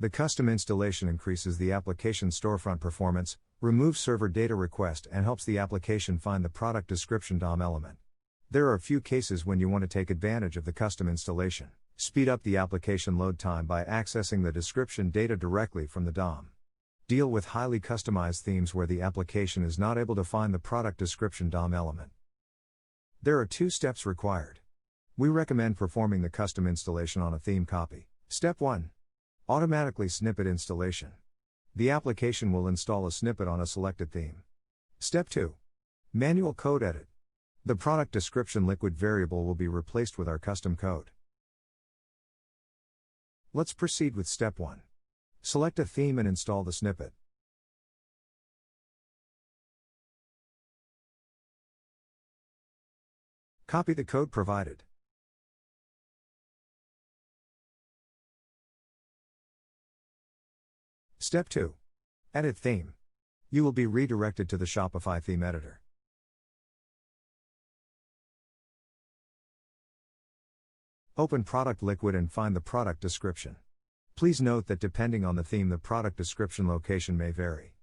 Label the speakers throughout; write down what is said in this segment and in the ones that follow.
Speaker 1: The custom installation increases the application storefront performance, removes server data request, and helps the application find the product description DOM element. There are a few cases when you want to take advantage of the custom installation. Speed up the application load time by accessing the description data directly from the DOM. Deal with highly customized themes where the application is not able to find the product description DOM element. There are 2 steps required. We recommend performing the custom installation on a theme copy. Step 1. Automatically snippet installation. The application will install a snippet on a selected theme. Step 2. Manual code edit. The product description liquid variable will be replaced with our custom code. Let's proceed with step 1. Select a theme and install the snippet. Copy the code provided. Step 2. Edit theme. You will be redirected to the Shopify theme editor. Open Product Liquid and find the product description. Please note that depending on the theme, the product description location may vary.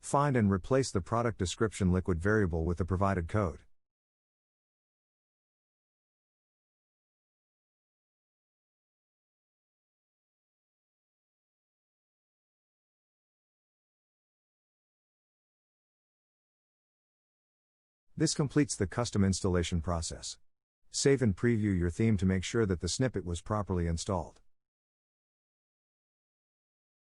Speaker 1: Find and replace the product description liquid variable with the provided code. This completes the custom installation process. Save and preview your theme to make sure that the snippet was properly installed.